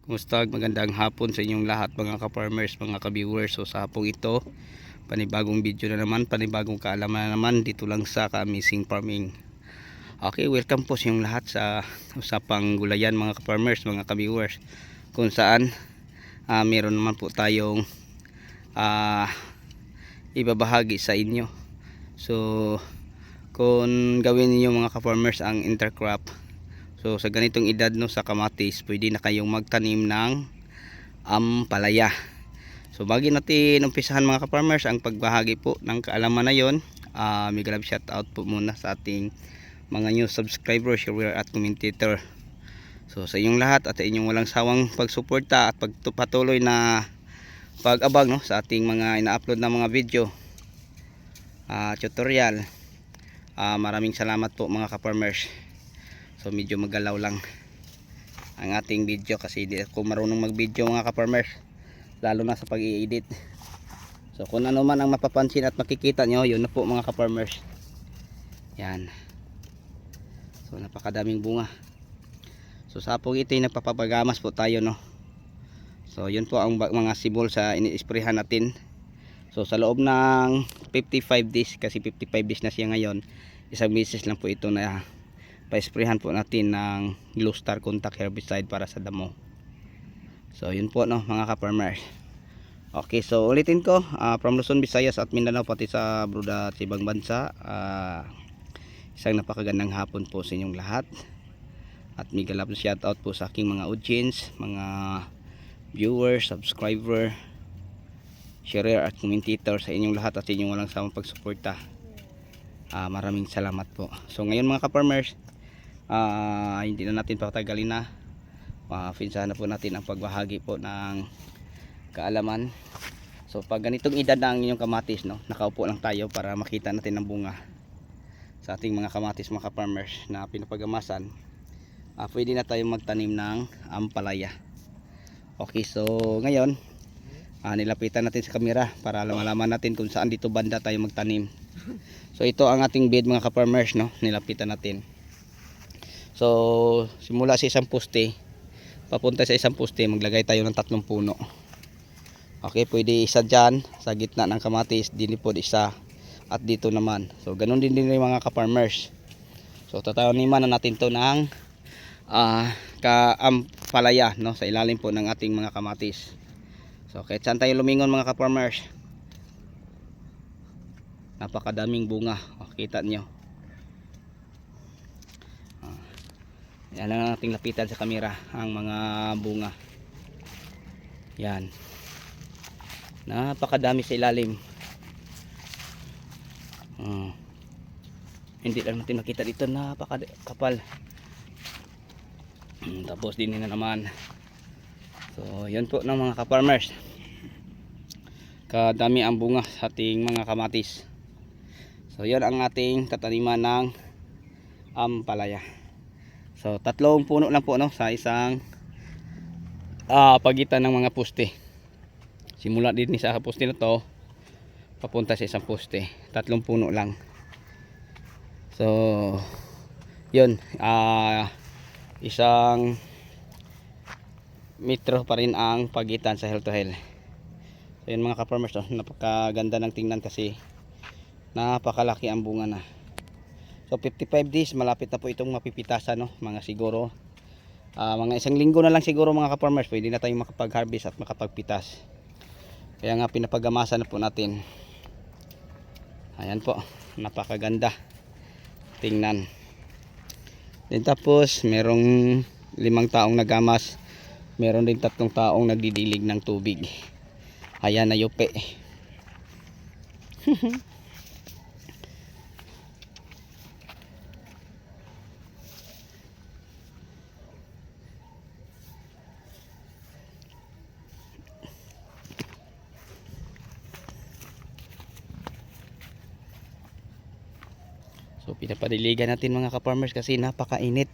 Kumusta? Magandang hapon sa inyong lahat mga ka-farmers, mga ka-viewers. So sa hapong ito, panibagong video na naman, panibagong kaalaman na naman dito lang sa Ka-Amazing Farming. Okay, welcome po sa inyong lahat sa usapang gulayan mga ka-farmers, mga ka-viewers. Kung saan meron naman po tayong ibabahagi sa inyo. So kung gawin niyo mga ka-farmers ang intercrop, so sa ganitong edad no sa kamatis, pwede na kayong magtanim ng ampalaya. So bago natin umpisahan mga ka-farmers ang pagbahagi po ng kaalaman na yon, mega love shout out po muna sa ating mga new subscribers, share at commentator. So sa inyong lahat at sa inyong walang sawang pagsuporta at pagpatuloy na pag-abang no sa ating mga ina-upload na mga video, tutorial, maraming salamat po mga ka-farmers. So medyo magalaw lang ang ating video kasi hindi ako marunong mag video mga ka-farmers, lalo na sa pag-i-edit. So kung ano man ang mapapansin at makikita nyo, yun na po mga ka-farmers. Yan. So napakadaming bunga. So sa hapong ito ay nagpapagamas po tayo no. So yun po ang mga sibol sa ini-sprayhan natin. So sa loob ng 55 days, kasi 55 days na siya ngayon, isang beses lang po ito na pa-sprayhan po natin ng Blue Star Contact herbicide para sa damo. So yun po no mga ka-farmers. Okay, so ulitin ko, from Luzon, Visayas at Mindanao, pati sa abroad at ibang bansa, isang napakagandang hapon po sa inyong lahat. At mega love shout out po sa aking mga audience, mga viewers, subscriber, share at commentator, sa inyong lahat at sa inyong walang sawang pagsuporta. Maraming salamat po. So ngayon mga ka-farmers, hindi na natin patagalin na, pinsahan na po natin ang pagbahagi po ng kaalaman. So pag ganitong edad na ang inyong kamatis no, nakaupo lang tayo para makita natin ang bunga sa ating mga kamatis mga ka-farmers na pinapagamasan, pwede na tayong magtanim ng ampalaya. Okay, so ngayon nilapitan natin sa camera para malaman natin kung saan dito banda tayo magtanim. So ito ang ating bed mga ka-farmers no, nilapitan natin. So simula sa isang poste papunta sa isang poste, maglagay tayo ng 3 puno. Okay, pwede isa dyan sa gitna ng kamatis, dinipod isa, at dito naman. So ganun din mga ka-farmers. So tataniman na natin to ng kaampalaya no, sa ilalim po ng ating mga kamatis. So kahit saan tayo lumingon mga ka-farmers, napakadaming bunga. Kita nyo. Yan lang ating lapitan sa kamera, ang mga bunga. Yan. Napakadami sa ilalim. Hindi lang natin makita dito, napakapal. Tapos din na naman. So yan po ng mga ka-farmers, kadami ang bunga sa ating mga kamatis. So yan ang ating tataniman ng ampalaya. So 3 puno lang po no, sa isang pagitan ng mga poste. Simula din sa poste na to papunta sa isang poste, 3 puno lang. So yun, isang metro pa rin ang pagitan sa hill to hill. So yun mga ka-farmers no, napakaganda ng tingnan kasi napakalaki ang bunga na. So 55 days, malapit na po itong mapipitasan no, mga siguro mga isang linggo na lang siguro mga ka-farmers, pwede na tayong makapag-harvest at makapagpitas. Kaya nga pinapagamasan na po natin. Ayan po, napakaganda tingnan. Then tapos merong 5 taong nagamas, meron din 3 taong nagdidilig ng tubig. Ayan na yupe. So pinapadiligan natin mga ka-farmers kasi napakainit.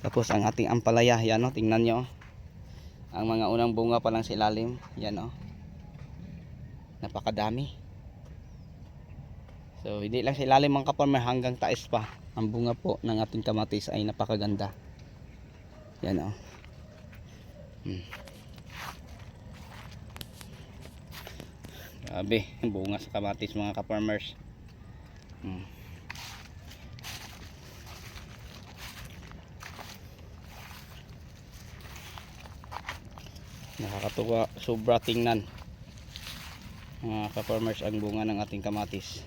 Tapos ang ating ampalaya, yan o, tingnan nyo. Ang mga unang bunga pa lang sa ilalim, yan o. Napakadami. So hindi lang sa ilalim mga ka-farmers, hanggang taas pa. Ang bunga po ng ating kamatis ay napakaganda. Yan o. Hmm. Grabe, bunga sa kamatis mga ka-farmers. Nakakatuwa, sobra tingnan mga ka-farmers ang bunga ng ating kamatis.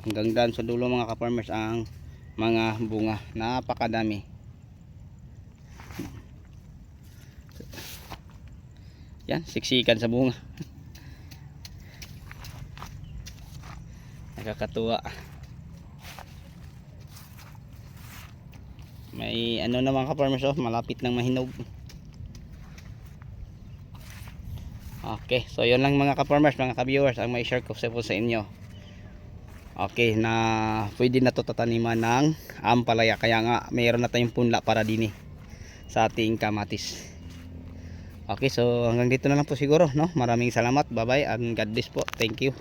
Hanggang daan sa dulo mga ka-farmers ang mga bunga, napakadami. Yan, siksikan sa bunga. Nakakatuwa. May ano naman ka-farmers, oh, malapit ng mahinog. Okay, so yun lang mga ka-farmers, mga ka-viewers ang may share ko sa inyo. Okay, na pwede na to tataniman ng ampalaya, kaya nga mayroon na tayong punla para din sa ating kamatis. Okay, so hanggang dito na lang po siguro, no? Maraming salamat, bye bye and God bless po. Thank you.